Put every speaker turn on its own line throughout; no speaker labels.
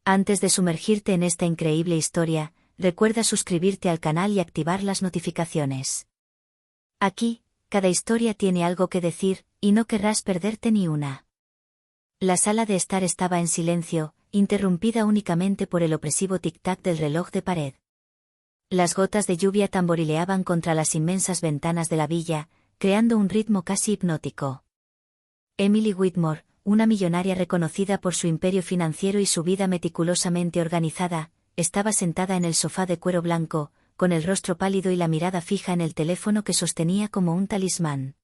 Antes de sumergirte en esta increíble historia, recuerda suscribirte al canal y activar las notificaciones. Aquí, cada historia tiene algo que decir, y no querrás perderte ni una. La sala de estar estaba en silencio, interrumpida únicamente por el opresivo tic-tac del reloj de pared. Las gotas de lluvia tamborileaban contra las inmensas ventanas de la villa, creando un ritmo casi hipnótico. Emily Whitmore, una millonaria reconocida por su imperio financiero y su vida meticulosamente organizada, estaba sentada en el sofá de cuero blanco, con el rostro pálido y la mirada fija en el teléfono que sostenía como un talismán.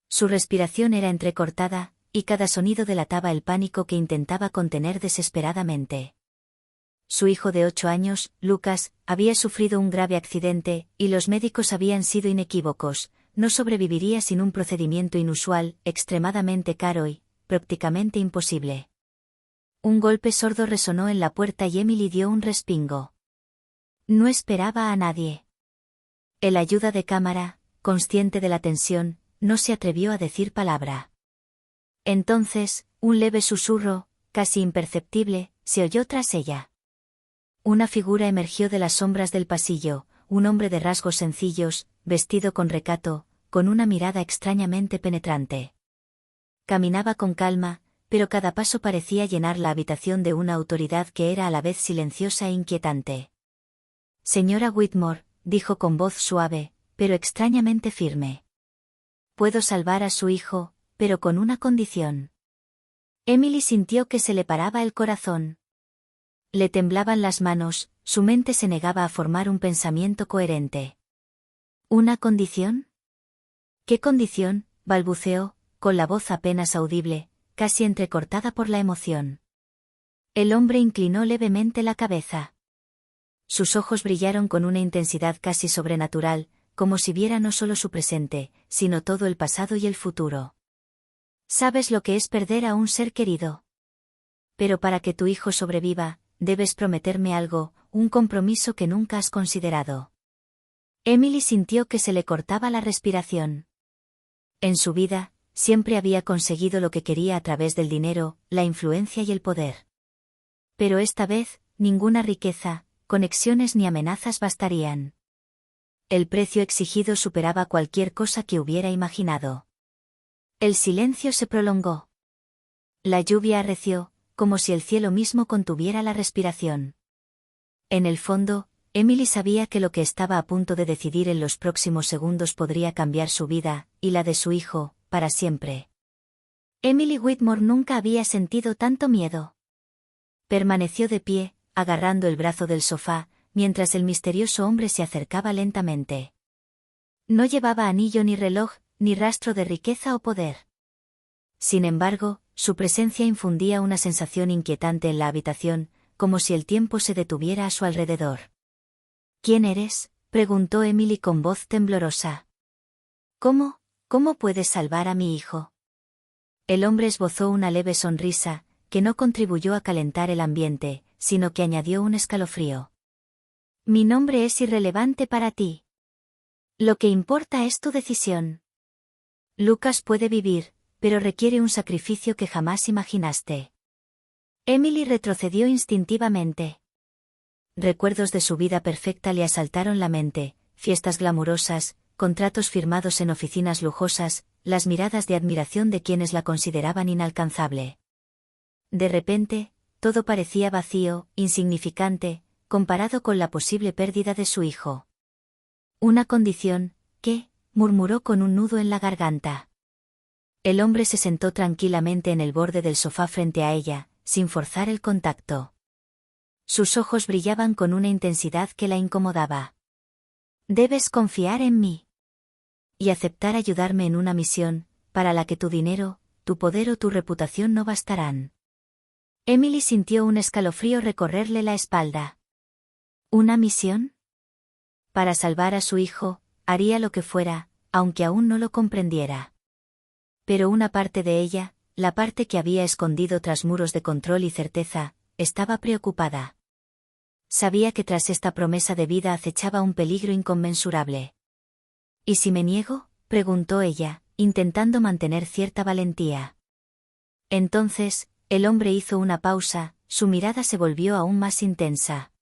Su respiración era entrecortada, y cada sonido delataba el pánico que intentaba contener desesperadamente. Su hijo de 8 años, Lucas, había sufrido un grave accidente, y los médicos habían sido inequívocos: no sobreviviría sin un procedimiento inusual, extremadamente caro y prácticamente imposible. Un golpe sordo resonó en la puerta y Emily dio un respingo. No esperaba a nadie. El ayuda de cámara, consciente de la tensión, no se atrevió a decir palabra. Entonces, un leve susurro, casi imperceptible, se oyó tras ella. Una figura emergió de las sombras del pasillo, un hombre de rasgos sencillos, vestido con recato, con una mirada extrañamente penetrante. Caminaba con calma, pero cada paso parecía llenar la habitación de una autoridad que era a la vez silenciosa e inquietante. «Señora Whitmore», dijo con voz suave, pero extrañamente firme. «Puedo salvar a su hijo, pero con una condición». Emily sintió que se le paraba el corazón. Le temblaban las manos, su mente se negaba a formar un pensamiento coherente. ¿Una condición? ¿Qué condición?, balbuceó, con la voz apenas audible, casi entrecortada por la emoción. El hombre inclinó levemente la cabeza. Sus ojos brillaron con una intensidad casi sobrenatural, como si viera no solo su presente, sino todo el pasado y el futuro. «¿Sabes lo que es perder a un ser querido? Pero para que tu hijo sobreviva, debes prometerme algo, un compromiso que nunca has considerado». Emily sintió que se le cortaba la respiración. En su vida, siempre había conseguido lo que quería a través del dinero, la influencia y el poder. Pero esta vez, ninguna riqueza, conexiones ni amenazas bastarían. El precio exigido superaba cualquier cosa que hubiera imaginado. El silencio se prolongó. La lluvia arreció, como si el cielo mismo contuviera la respiración. En el fondo, Emily sabía que lo que estaba a punto de decidir en los próximos segundos podría cambiar su vida, y la de su hijo, para siempre. Emily Whitmore nunca había sentido tanto miedo. Permaneció de pie, agarrando el brazo del sofá, mientras el misterioso hombre se acercaba lentamente. No llevaba anillo ni reloj, ni rastro de riqueza o poder. Sin embargo, su presencia infundía una sensación inquietante en la habitación, como si el tiempo se detuviera a su alrededor. «¿Quién eres?», preguntó Emily con voz temblorosa. ¿Cómo puedes salvar a mi hijo?». El hombre esbozó una leve sonrisa, que no contribuyó a calentar el ambiente, sino que añadió un escalofrío. «Mi nombre es irrelevante para ti. Lo que importa es tu decisión. Lucas puede vivir, pero requiere un sacrificio que jamás imaginaste». Emily retrocedió instintivamente. Recuerdos de su vida perfecta le asaltaron la mente: fiestas glamurosas, contratos firmados en oficinas lujosas, las miradas de admiración de quienes la consideraban inalcanzable. De repente, todo parecía vacío, insignificante, comparado con la posible pérdida de su hijo. «Una condición, ¿qué?», murmuró con un nudo en la garganta. El hombre se sentó tranquilamente en el borde del sofá frente a ella, sin forzar el contacto. Sus ojos brillaban con una intensidad que la incomodaba. «Debes confiar en mí. Y aceptar ayudarme en una misión, para la que tu dinero, tu poder o tu reputación no bastarán». Emily sintió un escalofrío recorrerle la espalda. ¿Una misión? Para salvar a su hijo, haría lo que fuera, aunque aún no lo comprendiera. Pero una parte de ella, la parte que había escondido tras muros de control y certeza, estaba preocupada. Sabía que tras esta promesa de vida acechaba un peligro inconmensurable. «¿Y si me niego?», preguntó ella, intentando mantener cierta valentía. Entonces, el hombre hizo una pausa, su mirada se volvió aún más intensa.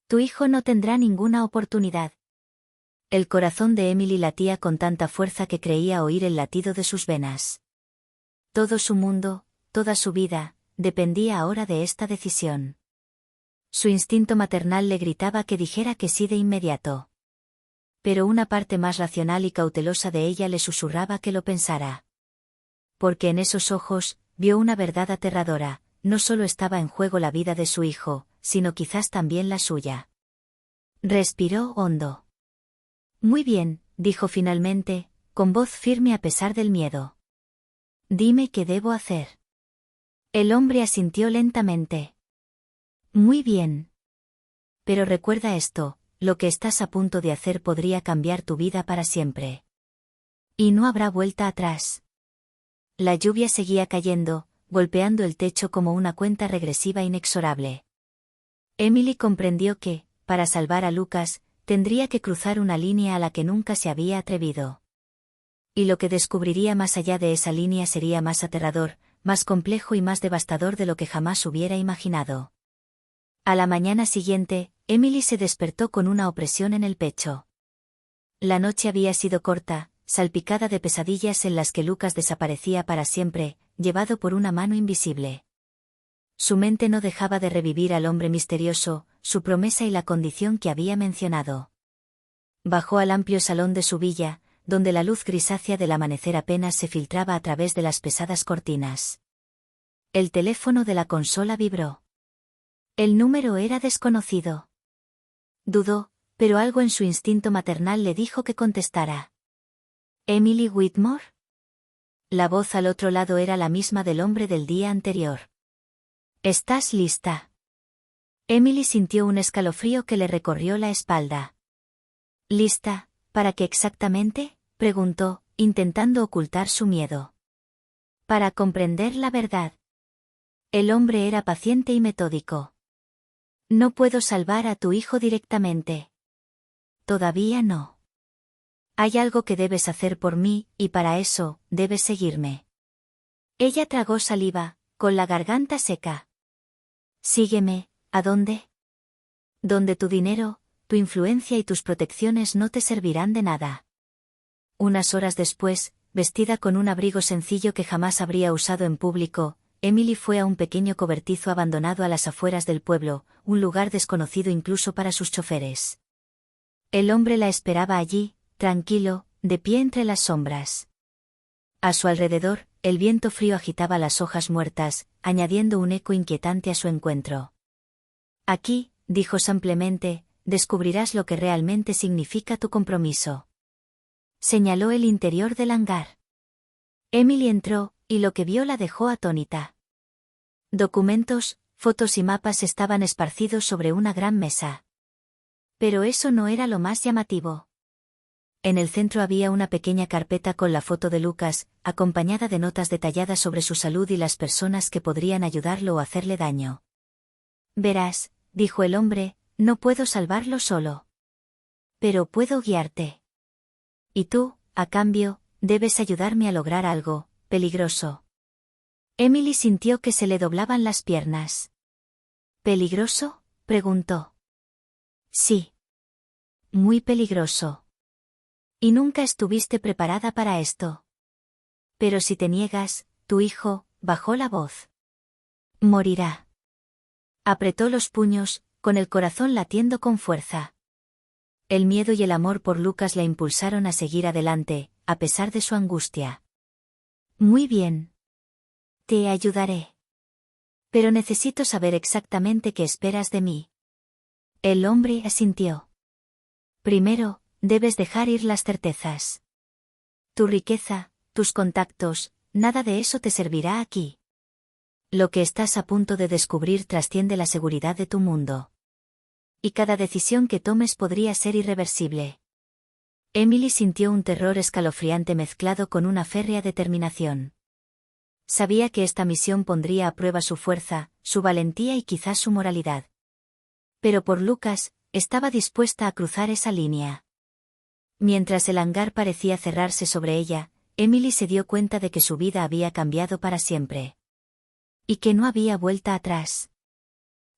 Tu hijo no tendrá ninguna oportunidad. El corazón de Emily latía con tanta fuerza que creía oír el latido de sus venas. Todo su mundo, toda su vida, dependía ahora de esta decisión. Su instinto maternal le gritaba que dijera que sí de inmediato. Pero una parte más racional y cautelosa de ella le susurraba que lo pensara. Porque en esos ojos, vio una verdad aterradora, no solo estaba en juego la vida de su hijo, sino quizás también la suya. Respiró hondo. Muy bien, dijo finalmente, con voz firme a pesar del miedo. Dime qué debo hacer. El hombre asintió lentamente. Muy bien. Pero recuerda esto, lo que estás a punto de hacer podría cambiar tu vida para siempre. Y no habrá vuelta atrás. La lluvia seguía cayendo, golpeando el techo como una cuenta regresiva inexorable. Emily comprendió que, para salvar a Lucas, tendría que cruzar una línea a la que nunca se había atrevido. Y lo que descubriría más allá de esa línea sería más aterrador, más complejo y más devastador de lo que jamás hubiera imaginado. A la mañana siguiente, Emily se despertó con una opresión en el pecho. La noche había sido corta, salpicada de pesadillas en las que Lucas desaparecía para siempre, llevado por una mano invisible. Su mente no dejaba de revivir al hombre misterioso, su promesa y la condición que había mencionado. Bajó al amplio salón de su villa, donde la luz grisácea del amanecer apenas se filtraba a través de las pesadas cortinas. El teléfono de la consola vibró. El número era desconocido. Dudó, pero algo en su instinto maternal le dijo que contestara. ¿Emily Whitmore? La voz al otro lado era la misma del hombre del día anterior. ¿Estás lista? Emily sintió un escalofrío que le recorrió la espalda. ¿Lista, para qué exactamente?, preguntó, intentando ocultar su miedo. Para comprender la verdad. El hombre era paciente y metódico. No puedo salvar a tu hijo directamente. Todavía no. Hay algo que debes hacer por mí, y para eso, debes seguirme. Ella tragó saliva, con la garganta seca. Sígueme, ¿a dónde? Donde tu dinero, tu influencia y tus protecciones no te servirán de nada. Unas horas después, vestida con un abrigo sencillo que jamás habría usado en público, Emily fue a un pequeño cobertizo abandonado a las afueras del pueblo, un lugar desconocido incluso para sus choferes. El hombre la esperaba allí, tranquilo, de pie entre las sombras. A su alrededor, el viento frío agitaba las hojas muertas, añadiendo un eco inquietante a su encuentro. Aquí, dijo simplemente, descubrirás lo que realmente significa tu compromiso. Señaló el interior del hangar. Emily entró, y lo que vio la dejó atónita. Documentos, fotos y mapas estaban esparcidos sobre una gran mesa. Pero eso no era lo más llamativo. En el centro había una pequeña carpeta con la foto de Lucas, acompañada de notas detalladas sobre su salud y las personas que podrían ayudarlo o hacerle daño. Verás, dijo el hombre, no puedo salvarlo solo. Pero puedo guiarte. Y tú, a cambio, debes ayudarme a lograr algo peligroso. Emily sintió que se le doblaban las piernas. ¿Peligroso?, preguntó. Sí. Muy peligroso. Y nunca estuviste preparada para esto. Pero si te niegas, tu hijo, bajó la voz. Morirá. Apretó los puños, con el corazón latiendo con fuerza. El miedo y el amor por Lucas la impulsaron a seguir adelante, a pesar de su angustia. Muy bien. Te ayudaré. Pero necesito saber exactamente qué esperas de mí. El hombre asintió. Primero, debes dejar ir las certezas. Tu riqueza, tus contactos, nada de eso te servirá aquí. Lo que estás a punto de descubrir trasciende la seguridad de tu mundo. Y cada decisión que tomes podría ser irreversible. Emily sintió un terror escalofriante mezclado con una férrea determinación. Sabía que esta misión pondría a prueba su fuerza, su valentía y quizás su moralidad. Pero por Lucas, estaba dispuesta a cruzar esa línea. Mientras el hangar parecía cerrarse sobre ella, Emily se dio cuenta de que su vida había cambiado para siempre. Y que no había vuelta atrás.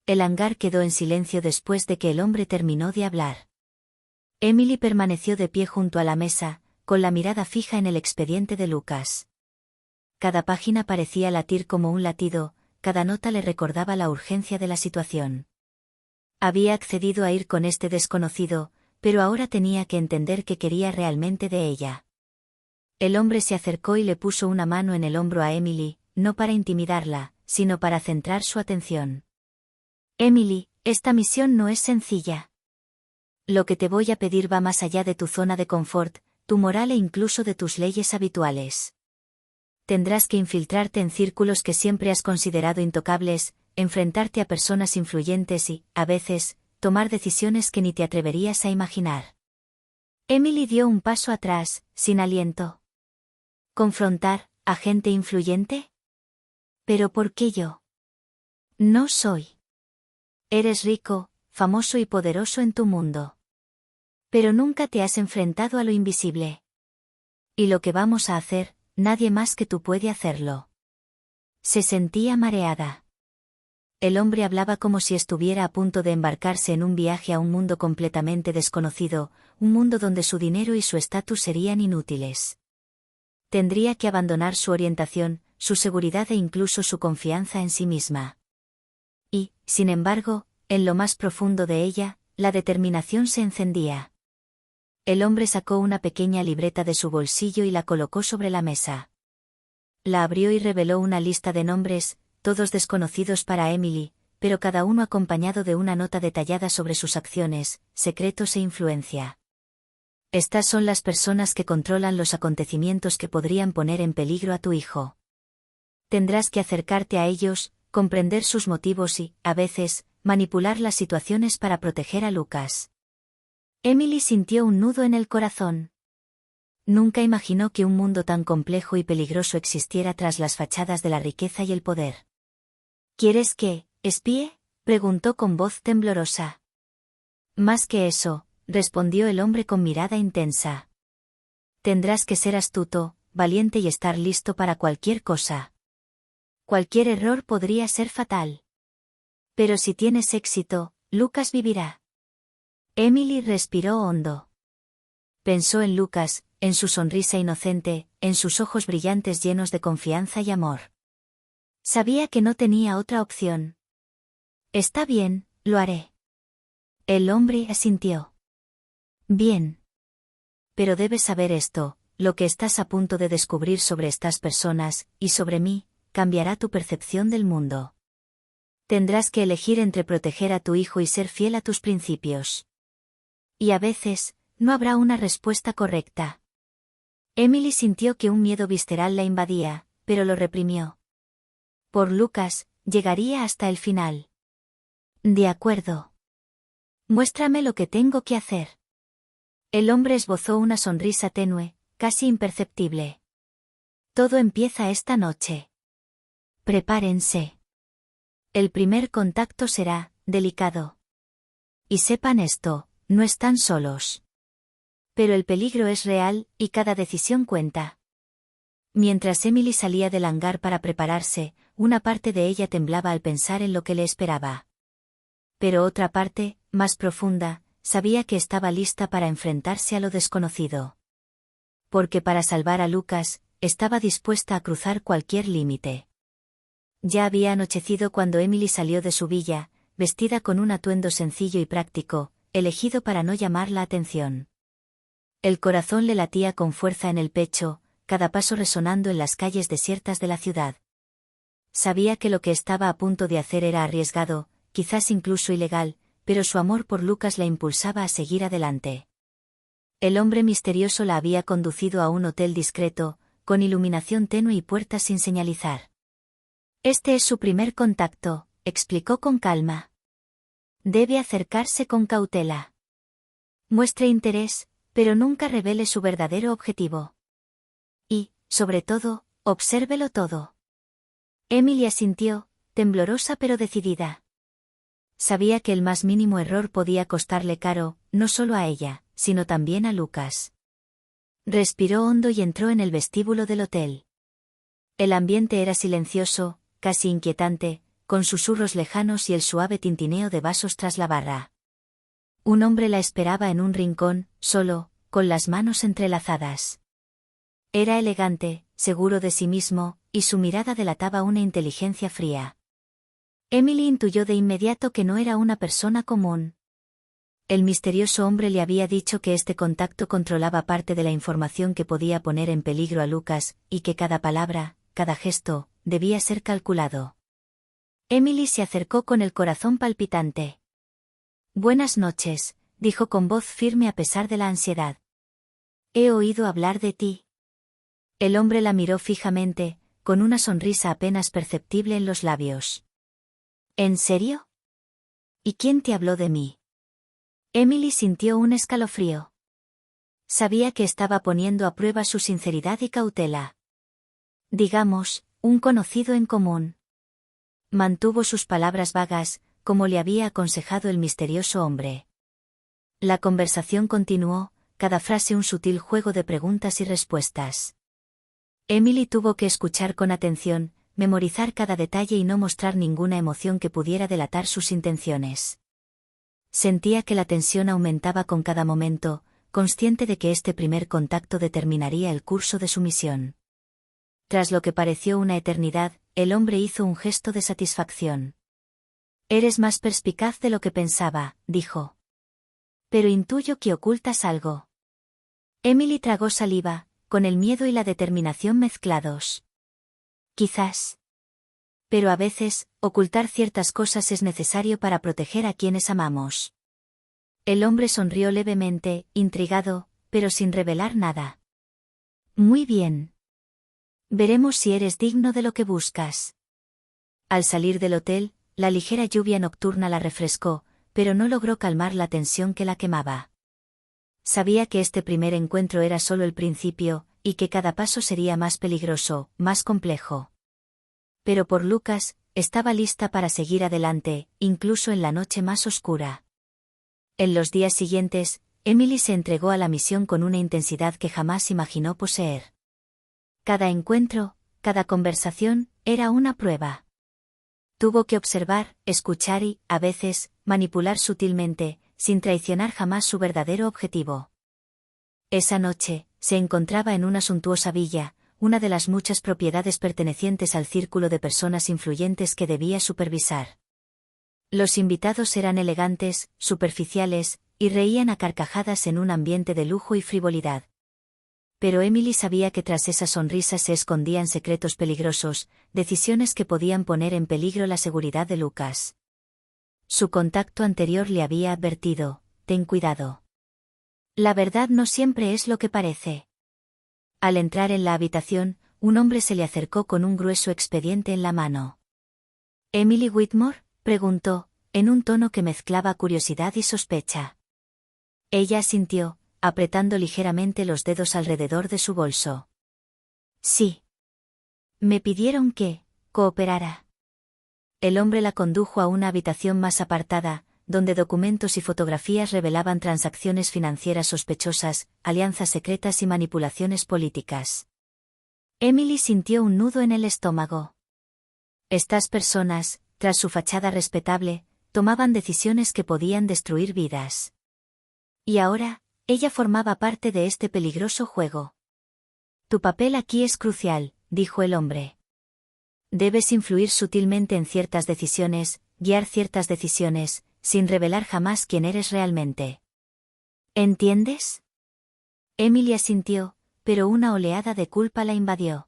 El hangar quedó en silencio después de que el hombre terminó de hablar. Emily permaneció de pie junto a la mesa, con la mirada fija en el expediente de Lucas. Cada página parecía latir como un latido, cada nota le recordaba la urgencia de la situación. Había accedido a ir con este desconocido, pero ahora tenía que entender qué quería realmente de ella. El hombre se acercó y le puso una mano en el hombro a Emily, no para intimidarla, sino para centrar su atención. Emily, esta misión no es sencilla. Lo que te voy a pedir va más allá de tu zona de confort, tu moral e incluso de tus leyes habituales. Tendrás que infiltrarte en círculos que siempre has considerado intocables, enfrentarte a personas influyentes y, a veces, tomar decisiones que ni te atreverías a imaginar. Emily dio un paso atrás, sin aliento. ¿Confrontar a gente influyente? ¿Pero por qué yo? No soy. Eres rico, famoso y poderoso en tu mundo. Pero nunca te has enfrentado a lo invisible. Y lo que vamos a hacer, nadie más que tú puede hacerlo. Se sentía mareada. El hombre hablaba como si estuviera a punto de embarcarse en un viaje a un mundo completamente desconocido, un mundo donde su dinero y su estatus serían inútiles. Tendría que abandonar su orientación, su seguridad e incluso su confianza en sí misma. Y, sin embargo, en lo más profundo de ella, la determinación se encendía. El hombre sacó una pequeña libreta de su bolsillo y la colocó sobre la mesa. La abrió y reveló una lista de nombres, todos desconocidos para Emily, pero cada uno acompañado de una nota detallada sobre sus acciones, secretos e influencia. Estas son las personas que controlan los acontecimientos que podrían poner en peligro a tu hijo. Tendrás que acercarte a ellos, comprender sus motivos y, a veces, manipular las situaciones para proteger a Lucas. Emily sintió un nudo en el corazón. Nunca imaginó que un mundo tan complejo y peligroso existiera tras las fachadas de la riqueza y el poder. ¿Quieres que espíe?, preguntó con voz temblorosa. Más que eso, respondió el hombre con mirada intensa. Tendrás que ser astuto, valiente y estar listo para cualquier cosa. Cualquier error podría ser fatal. Pero si tienes éxito, Lucas vivirá. Emily respiró hondo. Pensó en Lucas, en su sonrisa inocente, en sus ojos brillantes llenos de confianza y amor. Sabía que no tenía otra opción. Está bien, lo haré. El hombre asintió. Bien. Pero debes saber esto, lo que estás a punto de descubrir sobre estas personas, y sobre mí, cambiará tu percepción del mundo. Tendrás que elegir entre proteger a tu hijo y ser fiel a tus principios. Y a veces, no habrá una respuesta correcta. Emily sintió que un miedo visceral la invadía, pero lo reprimió. Por Lucas, llegaría hasta el final. De acuerdo. Muéstrame lo que tengo que hacer. El hombre esbozó una sonrisa tenue, casi imperceptible. Todo empieza esta noche. Prepárense. El primer contacto será delicado. Y sepan esto, no están solos. Pero el peligro es real, y cada decisión cuenta. Mientras Emily salía del hangar para prepararse, una parte de ella temblaba al pensar en lo que le esperaba. Pero otra parte, más profunda, sabía que estaba lista para enfrentarse a lo desconocido. Porque para salvar a Lucas, estaba dispuesta a cruzar cualquier límite. Ya había anochecido cuando Emily salió de su villa, vestida con un atuendo sencillo y práctico, elegido para no llamar la atención. El corazón le latía con fuerza en el pecho, cada paso resonando en las calles desiertas de la ciudad. Sabía que lo que estaba a punto de hacer era arriesgado, quizás incluso ilegal, pero su amor por Lucas la impulsaba a seguir adelante. El hombre misterioso la había conducido a un hotel discreto, con iluminación tenue y puertas sin señalizar. Este es su primer contacto, explicó con calma. Debe acercarse con cautela. Muestre interés, pero nunca revele su verdadero objetivo. Y, sobre todo, obsérvelo todo. Emily asintió, temblorosa pero decidida. Sabía que el más mínimo error podía costarle caro, no solo a ella, sino también a Lucas. Respiró hondo y entró en el vestíbulo del hotel. El ambiente era silencioso, casi inquietante, con susurros lejanos y el suave tintineo de vasos tras la barra. Un hombre la esperaba en un rincón, solo, con las manos entrelazadas. Era elegante, seguro de sí mismo, y su mirada delataba una inteligencia fría. Emily intuyó de inmediato que no era una persona común. El misterioso hombre le había dicho que este contacto controlaba parte de la información que podía poner en peligro a Lucas, y que cada palabra, cada gesto, debía ser calculado. Emily se acercó con el corazón palpitante. «Buenas noches», dijo con voz firme a pesar de la ansiedad. «He oído hablar de ti». El hombre la miró fijamente, con una sonrisa apenas perceptible en los labios. «¿En serio? ¿Y quién te habló de mí?» Emily sintió un escalofrío. Sabía que estaba poniendo a prueba su sinceridad y cautela. «Digamos, un conocido en común». Mantuvo sus palabras vagas, como le había aconsejado el misterioso hombre. La conversación continuó, cada frase un sutil juego de preguntas y respuestas. Emily tuvo que escuchar con atención, memorizar cada detalle y no mostrar ninguna emoción que pudiera delatar sus intenciones. Sentía que la tensión aumentaba con cada momento, consciente de que este primer contacto determinaría el curso de su misión. Tras lo que pareció una eternidad, el hombre hizo un gesto de satisfacción. «Eres más perspicaz de lo que pensaba», dijo. «Pero intuyo que ocultas algo». Emily tragó saliva, con el miedo y la determinación mezclados. «Quizás. Pero a veces, ocultar ciertas cosas es necesario para proteger a quienes amamos». El hombre sonrió levemente, intrigado, pero sin revelar nada. «Muy bien. Veremos si eres digno de lo que buscas». Al salir del hotel, la ligera lluvia nocturna la refrescó, pero no logró calmar la tensión que la quemaba. Sabía que este primer encuentro era solo el principio, y que cada paso sería más peligroso, más complejo. Pero por Lucas, estaba lista para seguir adelante, incluso en la noche más oscura. En los días siguientes, Emily se entregó a la misión con una intensidad que jamás imaginó poseer. Cada encuentro, cada conversación, era una prueba. Tuvo que observar, escuchar y, a veces, manipular sutilmente, sin traicionar jamás su verdadero objetivo. Esa noche, se encontraba en una suntuosa villa, una de las muchas propiedades pertenecientes al círculo de personas influyentes que debía supervisar. Los invitados eran elegantes, superficiales, y reían a carcajadas en un ambiente de lujo y frivolidad. Pero Emily sabía que tras esas sonrisas se escondían secretos peligrosos, decisiones que podían poner en peligro la seguridad de Lucas. Su contacto anterior le había advertido: «Ten cuidado. La verdad no siempre es lo que parece». Al entrar en la habitación, un hombre se le acercó con un grueso expediente en la mano. «¿Emily Whitmore?», preguntó, en un tono que mezclaba curiosidad y sospecha. Ella asintió, apretando ligeramente los dedos alrededor de su bolso. «Sí. Me pidieron que cooperara». El hombre la condujo a una habitación más apartada, donde documentos y fotografías revelaban transacciones financieras sospechosas, alianzas secretas y manipulaciones políticas. Emily sintió un nudo en el estómago. Estas personas, tras su fachada respetable, tomaban decisiones que podían destruir vidas. Y ahora, ella formaba parte de este peligroso juego. «Tu papel aquí es crucial», dijo el hombre. «Debes influir sutilmente en ciertas decisiones, guiar ciertas decisiones, sin revelar jamás quién eres realmente». «¿Entiendes?». Emily asintió, pero una oleada de culpa la invadió.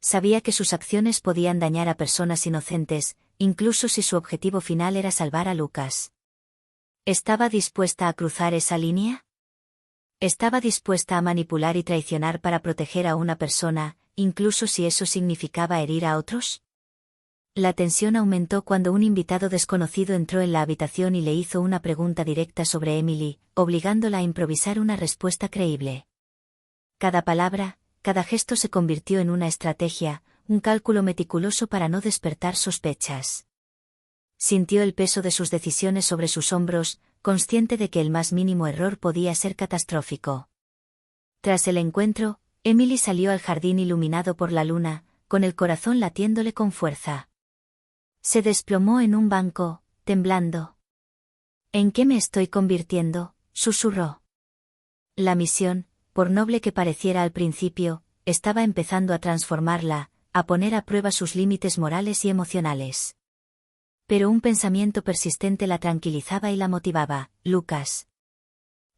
Sabía que sus acciones podían dañar a personas inocentes, incluso si su objetivo final era salvar a Lucas. ¿Estaba dispuesta a cruzar esa línea? ¿Estaba dispuesta a manipular y traicionar para proteger a una persona, incluso si eso significaba herir a otros? La tensión aumentó cuando un invitado desconocido entró en la habitación y le hizo una pregunta directa sobre Emily, obligándola a improvisar una respuesta creíble. Cada palabra, cada gesto se convirtió en una estrategia, un cálculo meticuloso para no despertar sospechas. Sintió el peso de sus decisiones sobre sus hombros, consciente de que el más mínimo error podía ser catastrófico. Tras el encuentro, Emily salió al jardín iluminado por la luna, con el corazón latiéndole con fuerza. Se desplomó en un banco, temblando. ¿En qué me estoy convirtiendo?, susurró. La misión, por noble que pareciera al principio, estaba empezando a transformarla, a poner a prueba sus límites morales y emocionales. Pero un pensamiento persistente la tranquilizaba y la motivaba: Lucas.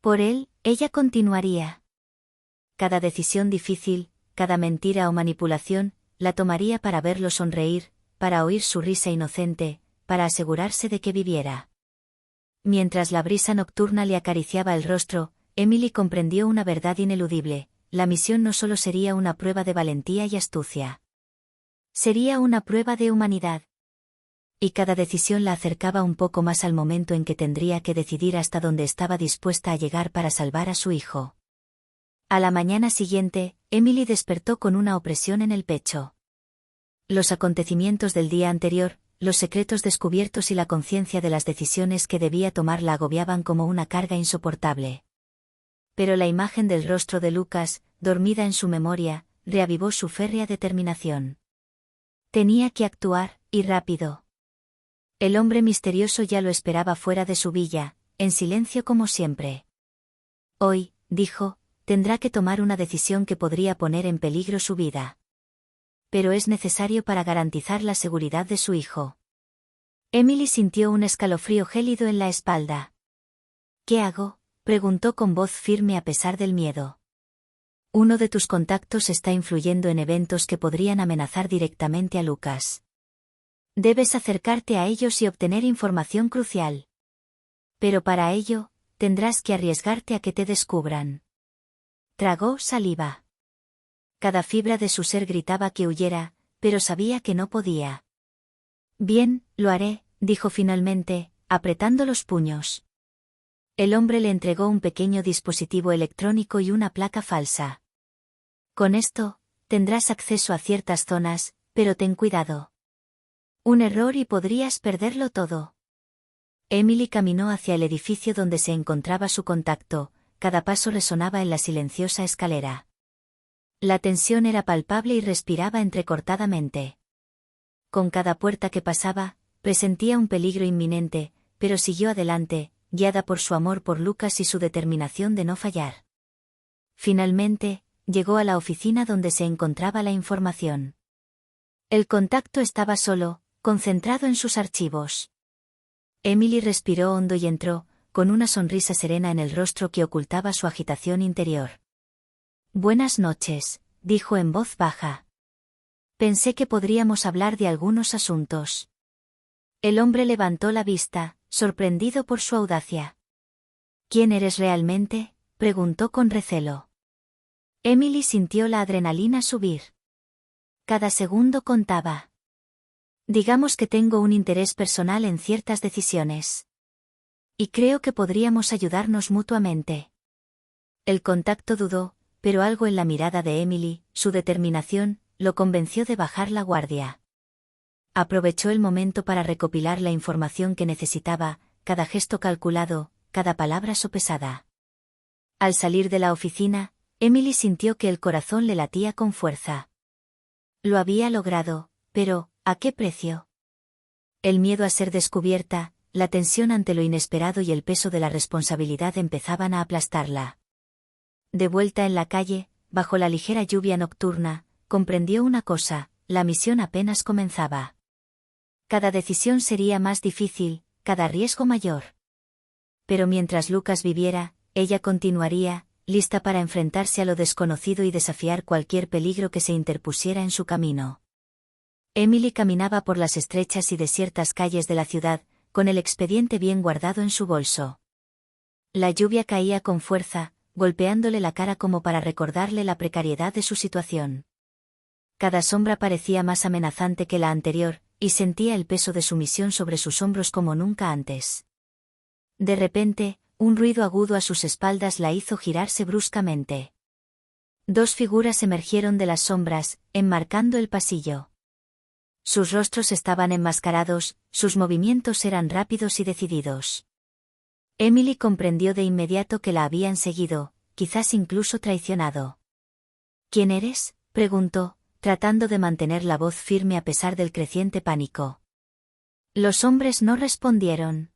Por él, ella continuaría. Cada decisión difícil, cada mentira o manipulación, la tomaría para verlo sonreír, para oír su risa inocente, para asegurarse de que viviera. Mientras la brisa nocturna le acariciaba el rostro, Emily comprendió una verdad ineludible: la misión no solo sería una prueba de valentía y astucia. Sería una prueba de humanidad. Y cada decisión la acercaba un poco más al momento en que tendría que decidir hasta dónde estaba dispuesta a llegar para salvar a su hijo. A la mañana siguiente, Emily despertó con una opresión en el pecho. Los acontecimientos del día anterior, los secretos descubiertos y la conciencia de las decisiones que debía tomar la agobiaban como una carga insoportable. Pero la imagen del rostro de Lucas, dormida en su memoria, reavivó su férrea determinación. Tenía que actuar, y rápido. El hombre misterioso ya lo esperaba fuera de su villa, en silencio como siempre. Hoy, dijo, tendrá que tomar una decisión que podría poner en peligro su vida. Pero es necesario para garantizar la seguridad de su hijo. Emily sintió un escalofrío gélido en la espalda. ¿Qué hago?, preguntó con voz firme a pesar del miedo. Uno de tus contactos está influyendo en eventos que podrían amenazar directamente a Lucas. Debes acercarte a ellos y obtener información crucial. Pero para ello, tendrás que arriesgarte a que te descubran. Tragó saliva. Cada fibra de su ser gritaba que huyera, pero sabía que no podía. Bien, lo haré, dijo finalmente, apretando los puños. El hombre le entregó un pequeño dispositivo electrónico y una placa falsa. Con esto, tendrás acceso a ciertas zonas, pero ten cuidado. Un error y podrías perderlo todo. Emily caminó hacia el edificio donde se encontraba su contacto, cada paso resonaba en la silenciosa escalera. La tensión era palpable y respiraba entrecortadamente. Con cada puerta que pasaba, presentía un peligro inminente, pero siguió adelante, guiada por su amor por Lucas y su determinación de no fallar. Finalmente, llegó a la oficina donde se encontraba la información. El contacto estaba solo, concentrado en sus archivos. Emily respiró hondo y entró, con una sonrisa serena en el rostro que ocultaba su agitación interior. Buenas noches, dijo en voz baja. Pensé que podríamos hablar de algunos asuntos. El hombre levantó la vista, sorprendido por su audacia. ¿Quién eres realmente?, preguntó con recelo. Emily sintió la adrenalina subir. Cada segundo contaba. Digamos que tengo un interés personal en ciertas decisiones. Y creo que podríamos ayudarnos mutuamente. El contacto dudó, pero algo en la mirada de Emily, su determinación, lo convenció de bajar la guardia. Aprovechó el momento para recopilar la información que necesitaba, cada gesto calculado, cada palabra sopesada. Al salir de la oficina, Emily sintió que el corazón le latía con fuerza. Lo había logrado, pero, ¿a qué precio? El miedo a ser descubierta, la tensión ante lo inesperado y el peso de la responsabilidad empezaban a aplastarla. De vuelta en la calle, bajo la ligera lluvia nocturna, comprendió una cosa: la misión apenas comenzaba. Cada decisión sería más difícil, cada riesgo mayor. Pero mientras Lucas viviera, ella continuaría, lista para enfrentarse a lo desconocido y desafiar cualquier peligro que se interpusiera en su camino. Emily caminaba por las estrechas y desiertas calles de la ciudad, con el expediente bien guardado en su bolso. La lluvia caía con fuerza, golpeándole la cara como para recordarle la precariedad de su situación. Cada sombra parecía más amenazante que la anterior, y sentía el peso de su misión sobre sus hombros como nunca antes. De repente, un ruido agudo a sus espaldas la hizo girarse bruscamente. Dos figuras emergieron de las sombras, enmarcando el pasillo. Sus rostros estaban enmascarados, sus movimientos eran rápidos y decididos. Emily comprendió de inmediato que la habían seguido, quizás incluso traicionado. ¿Quién eres?, preguntó, tratando de mantener la voz firme a pesar del creciente pánico. Los hombres no respondieron.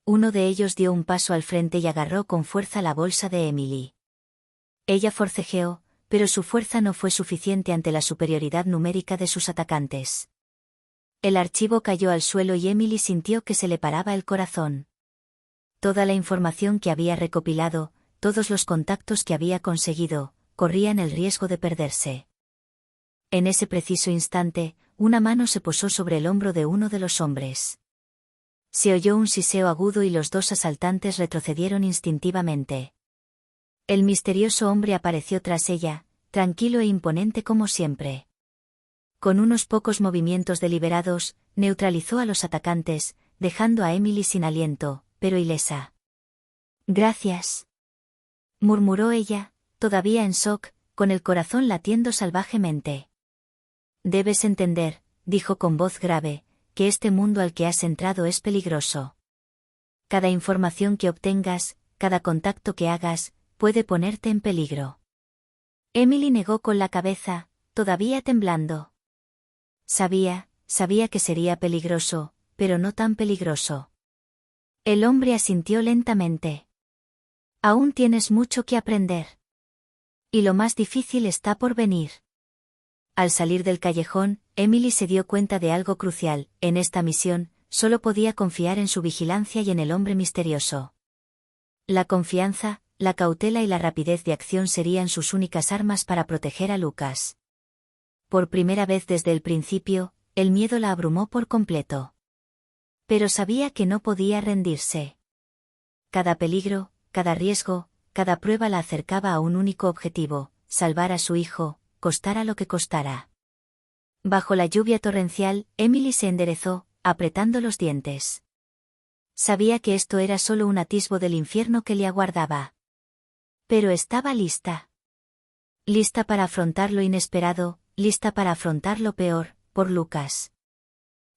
Uno de ellos dio un paso al frente y agarró con fuerza la bolsa de Emily. Ella forcejeó, pero su fuerza no fue suficiente ante la superioridad numérica de sus atacantes. El archivo cayó al suelo y Emily sintió que se le paraba el corazón. Toda la información que había recopilado, todos los contactos que había conseguido, corrían el riesgo de perderse. En ese preciso instante, una mano se posó sobre el hombro de uno de los hombres. Se oyó un siseo agudo y los dos asaltantes retrocedieron instintivamente. El misterioso hombre apareció tras ella, tranquilo e imponente como siempre. Con unos pocos movimientos deliberados, neutralizó a los atacantes, dejando a Emily sin aliento, pero ilesa. «Gracias», murmuró ella, todavía en shock, con el corazón latiendo salvajemente. «Debes entender», dijo con voz grave, «que este mundo al que has entrado es peligroso. Cada información que obtengas, cada contacto que hagas, puede ponerte en peligro». Emily negó con la cabeza, todavía temblando. Sabía que sería peligroso, pero no tan peligroso. El hombre asintió lentamente. «Aún tienes mucho que aprender. Y lo más difícil está por venir». Al salir del callejón, Emily se dio cuenta de algo crucial: en esta misión, solo podía confiar en su vigilancia y en el hombre misterioso. La confianza, la cautela y la rapidez de acción serían sus únicas armas para proteger a Lucas. Por primera vez desde el principio, el miedo la abrumó por completo. Pero sabía que no podía rendirse. Cada peligro, cada riesgo, cada prueba la acercaba a un único objetivo: salvar a su hijo, costara lo que costara. Bajo la lluvia torrencial, Emily se enderezó, apretando los dientes. Sabía que esto era solo un atisbo del infierno que le aguardaba. Pero estaba lista. Lista para afrontar lo inesperado, lista para afrontar lo peor, por Lucas.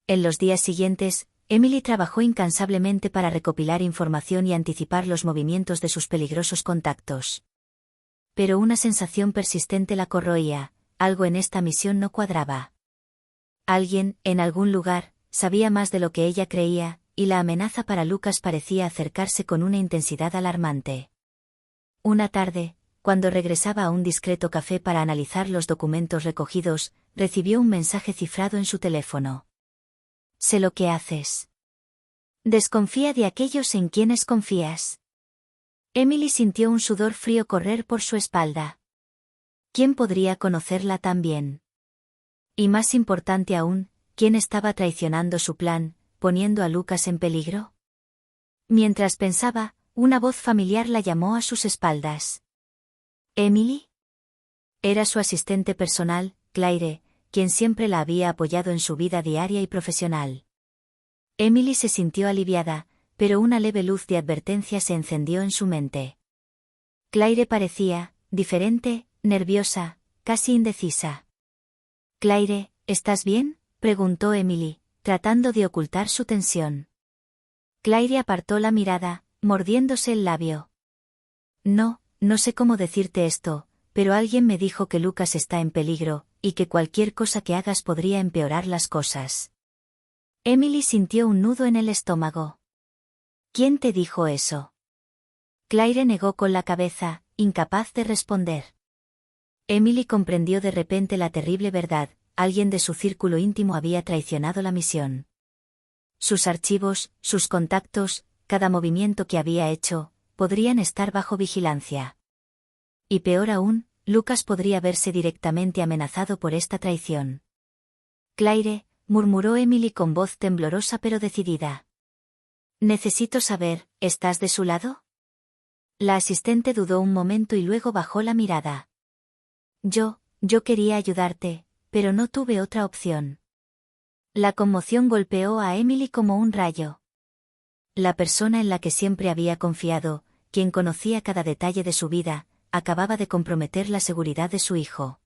En los días siguientes, Emily trabajó incansablemente para recopilar información y anticipar los movimientos de sus peligrosos contactos. Pero una sensación persistente la corroía: algo en esta misión no cuadraba. Alguien, en algún lugar, sabía más de lo que ella creía, y la amenaza para Lucas parecía acercarse con una intensidad alarmante. Una tarde, cuando regresaba a un discreto café para analizar los documentos recogidos, recibió un mensaje cifrado en su teléfono. «Sé lo que haces. Desconfía de aquellos en quienes confías». Emily sintió un sudor frío correr por su espalda. ¿Quién podría conocerla tan bien? Y más importante aún, ¿quién estaba traicionando su plan, poniendo a Lucas en peligro? Mientras pensaba, una voz familiar la llamó a sus espaldas. ¿Emily? Era su asistente personal, Claire, quien siempre la había apoyado en su vida diaria y profesional. Emily se sintió aliviada, pero una leve luz de advertencia se encendió en su mente. Claire parecía diferente, nerviosa, casi indecisa. «Claire, ¿estás bien?», preguntó Emily, tratando de ocultar su tensión. Claire apartó la mirada, mordiéndose el labio. No sé cómo decirte esto, pero alguien me dijo que Lucas está en peligro, y que cualquier cosa que hagas podría empeorar las cosas». Emily sintió un nudo en el estómago. «¿Quién te dijo eso?». Claire negó con la cabeza, incapaz de responder. Emily comprendió de repente la terrible verdad: alguien de su círculo íntimo había traicionado la misión. Sus archivos, sus contactos, cada movimiento que había hecho, podrían estar bajo vigilancia. Y peor aún, Lucas podría verse directamente amenazado por esta traición. «Claire», murmuró Emily con voz temblorosa pero decidida. «Necesito saber, ¿estás de su lado?». La asistente dudó un momento y luego bajó la mirada. Yo quería ayudarte, pero no tuve otra opción». La conmoción golpeó a Emily como un rayo. La persona en la que siempre había confiado, quien conocía cada detalle de su vida, acababa de comprometer la seguridad de su hijo.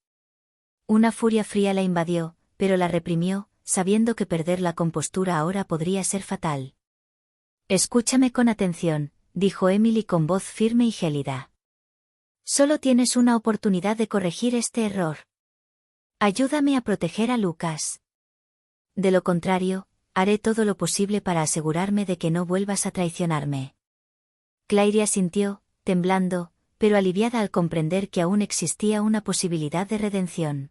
Una furia fría la invadió, pero la reprimió, sabiendo que perder la compostura ahora podría ser fatal. «Escúchame con atención», dijo Emily con voz firme y gélida. «Solo tienes una oportunidad de corregir este error. Ayúdame a proteger a Lucas. De lo contrario, haré todo lo posible para asegurarme de que no vuelvas a traicionarme. Claire asintió, temblando, pero aliviada al comprender que aún existía una posibilidad de redención.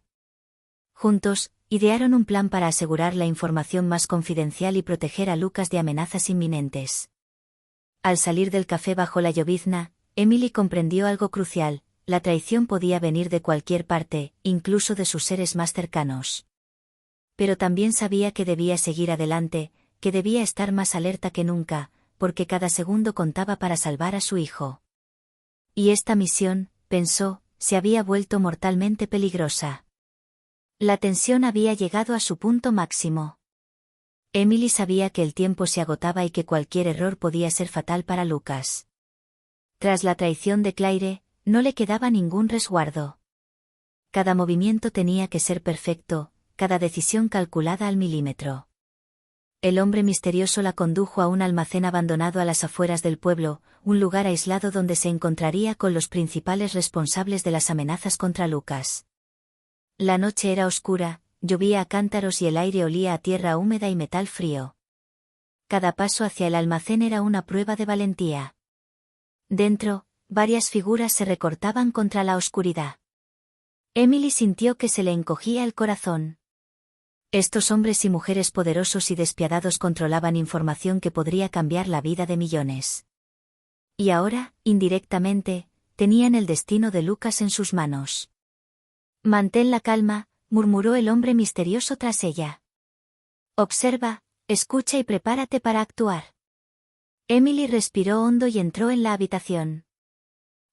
Juntos, idearon un plan para asegurar la información más confidencial y proteger a Lucas de amenazas inminentes. Al salir del café bajo la llovizna, Emily comprendió algo crucial: la traición podía venir de cualquier parte, incluso de sus seres más cercanos. Pero también sabía que debía seguir adelante, que debía estar más alerta que nunca, porque cada segundo contaba para salvar a su hijo. Y esta misión, pensó, se había vuelto mortalmente peligrosa. La tensión había llegado a su punto máximo. Emily sabía que el tiempo se agotaba y que cualquier error podía ser fatal para Lucas. Tras la traición de Claire, no le quedaba ningún resguardo. Cada movimiento tenía que ser perfecto, cada decisión calculada al milímetro. El hombre misterioso la condujo a un almacén abandonado a las afueras del pueblo, un lugar aislado donde se encontraría con los principales responsables de las amenazas contra Lucas. La noche era oscura, llovía a cántaros y el aire olía a tierra húmeda y metal frío. Cada paso hacia el almacén era una prueba de valentía. Dentro, varias figuras se recortaban contra la oscuridad. Emily sintió que se le encogía el corazón. Estos hombres y mujeres poderosos y despiadados controlaban información que podría cambiar la vida de millones. Y ahora, indirectamente, tenían el destino de Lucas en sus manos. «Mantén la calma», murmuró el hombre misterioso tras ella. «Observa, escucha y prepárate para actuar». Emily respiró hondo y entró en la habitación.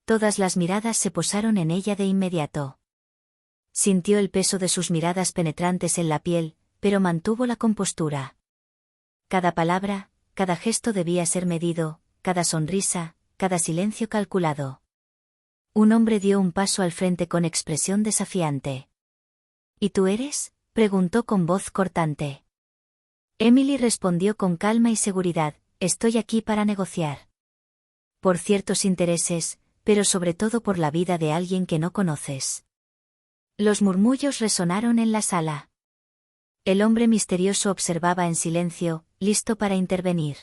Todas las miradas se posaron en ella de inmediato. Sintió el peso de sus miradas penetrantes en la piel, pero mantuvo la compostura. Cada palabra, cada gesto debía ser medido, cada sonrisa, cada silencio calculado. Un hombre dio un paso al frente con expresión desafiante. «¿Y tú eres?», preguntó con voz cortante. Emily respondió con calma y seguridad: «Estoy aquí para negociar. Por ciertos intereses, pero sobre todo por la vida de alguien que no conoces». Los murmullos resonaron en la sala. El hombre misterioso observaba en silencio, listo para intervenir.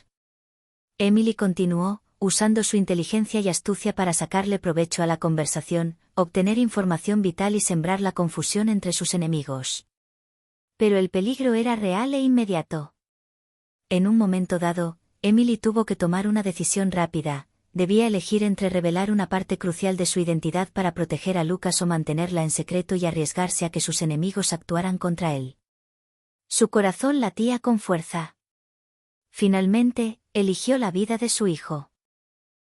Emily continuó, usando su inteligencia y astucia para sacarle provecho a la conversación, obtener información vital y sembrar la confusión entre sus enemigos. Pero el peligro era real e inmediato. En un momento dado, Emily tuvo que tomar una decisión rápida. Debía elegir entre revelar una parte crucial de su identidad para proteger a Lucas o mantenerla en secreto y arriesgarse a que sus enemigos actuaran contra él. Su corazón latía con fuerza. Finalmente, eligió la vida de su hijo.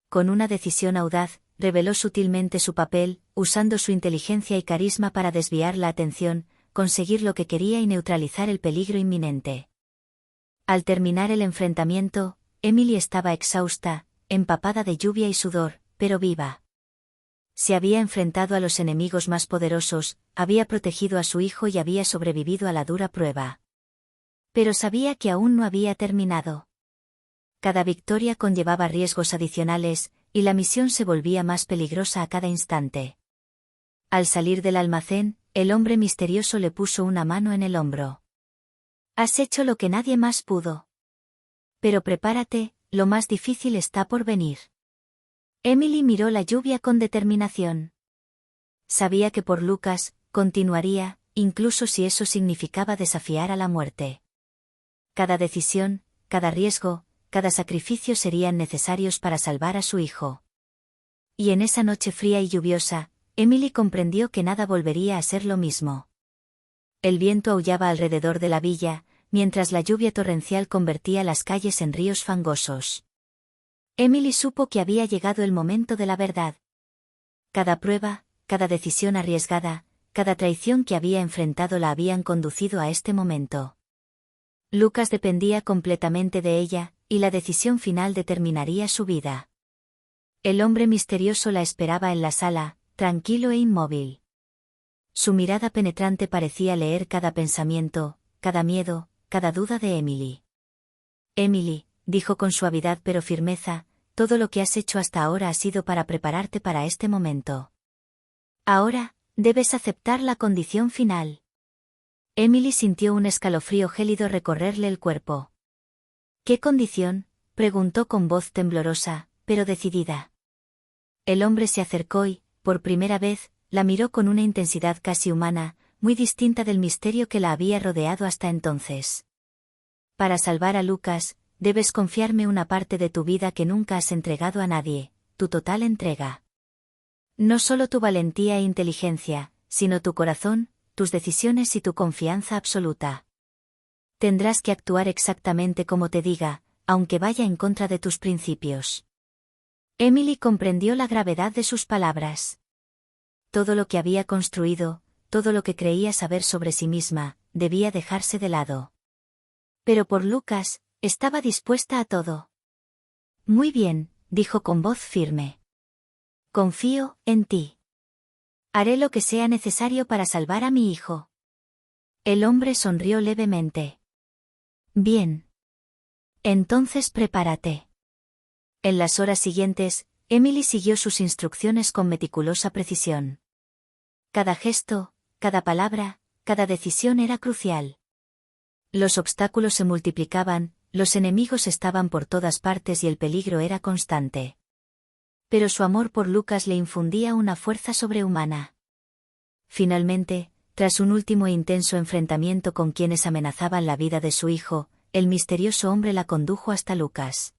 Con una decisión audaz, reveló sutilmente su papel, usando su inteligencia y carisma para desviar la atención, conseguir lo que quería y neutralizar el peligro inminente. Al terminar el enfrentamiento, Emily estaba exhausta, empapada de lluvia y sudor, pero viva. Se había enfrentado a los enemigos más poderosos, había protegido a su hijo y había sobrevivido a la dura prueba. Pero sabía que aún no había terminado. Cada victoria conllevaba riesgos adicionales, y la misión se volvía más peligrosa a cada instante. Al salir del almacén, el hombre misterioso le puso una mano en el hombro. «Has hecho lo que nadie más pudo. Pero prepárate, lo más difícil está por venir». Emily miró la lluvia con determinación. Sabía que por Lucas, continuaría, incluso si eso significaba desafiar a la muerte. Cada decisión, cada riesgo, cada sacrificio serían necesarios para salvar a su hijo. Y en esa noche fría y lluviosa, Emily comprendió que nada volvería a ser lo mismo. El viento aullaba alrededor de la villa, mientras la lluvia torrencial convertía las calles en ríos fangosos. Emily supo que había llegado el momento de la verdad. Cada prueba, cada decisión arriesgada, cada traición que había enfrentado la habían conducido a este momento. Lucas dependía completamente de ella, y la decisión final determinaría su vida. El hombre misterioso la esperaba en la sala, tranquilo e inmóvil. Su mirada penetrante parecía leer cada pensamiento, cada miedo, cada duda de Emily. «Emily», dijo con suavidad pero firmeza, «todo lo que has hecho hasta ahora ha sido para prepararte para este momento. Ahora, debes aceptar la condición final». Emily sintió un escalofrío gélido recorrerle el cuerpo. ¿Qué condición?, preguntó con voz temblorosa, pero decidida. El hombre se acercó y, por primera vez, la miró con una intensidad casi humana, muy distinta del misterio que la había rodeado hasta entonces. Para salvar a Lucas, debes confiarme una parte de tu vida que nunca has entregado a nadie, tu total entrega. No solo tu valentía e inteligencia, sino tu corazón, tus decisiones y tu confianza absoluta. Tendrás que actuar exactamente como te diga, aunque vaya en contra de tus principios. Emily comprendió la gravedad de sus palabras. Todo lo que había construido, todo lo que creía saber sobre sí misma, debía dejarse de lado. Pero por Lucas, estaba dispuesta a todo. Muy bien, dijo con voz firme. Confío en ti. Haré lo que sea necesario para salvar a mi hijo. El hombre sonrió levemente. Bien. Entonces prepárate. En las horas siguientes, Emily siguió sus instrucciones con meticulosa precisión. Cada gesto, cada palabra, cada decisión era crucial. Los obstáculos se multiplicaban, los enemigos estaban por todas partes y el peligro era constante. Pero su amor por Lucas le infundía una fuerza sobrehumana. Finalmente, tras un último e intenso enfrentamiento con quienes amenazaban la vida de su hijo, el misterioso hombre la condujo hasta Lucas.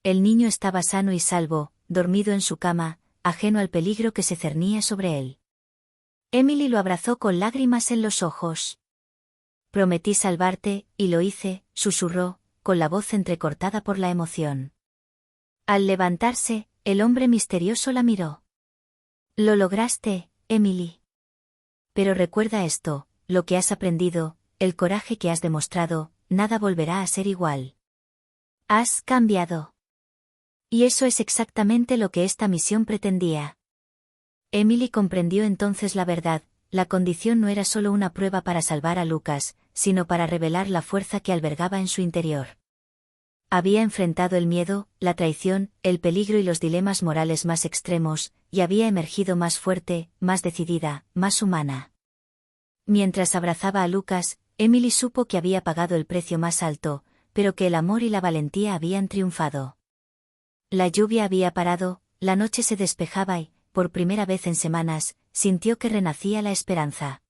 El niño estaba sano y salvo, dormido en su cama, ajeno al peligro que se cernía sobre él. Emily lo abrazó con lágrimas en los ojos. Prometí salvarte, y lo hice, susurró, con la voz entrecortada por la emoción. Al levantarse, el hombre misterioso la miró. Lo lograste, Emily. Pero recuerda esto, lo que has aprendido, el coraje que has demostrado, nada volverá a ser igual. Has cambiado. Y eso es exactamente lo que esta misión pretendía. Emily comprendió entonces la verdad, la condición no era solo una prueba para salvar a Lucas, sino para revelar la fuerza que albergaba en su interior. Había enfrentado el miedo, la traición, el peligro y los dilemas morales más extremos, y había emergido más fuerte, más decidida, más humana. Mientras abrazaba a Lucas, Emily supo que había pagado el precio más alto, pero que el amor y la valentía habían triunfado. La lluvia había parado, la noche se despejaba y, por primera vez en semanas, sintió que renacía la esperanza.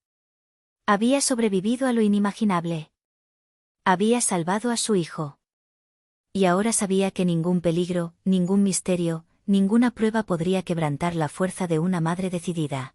Había sobrevivido a lo inimaginable. Había salvado a su hijo. Y ahora sabía que ningún peligro, ningún misterio, ninguna prueba podría quebrantar la fuerza de una madre decidida.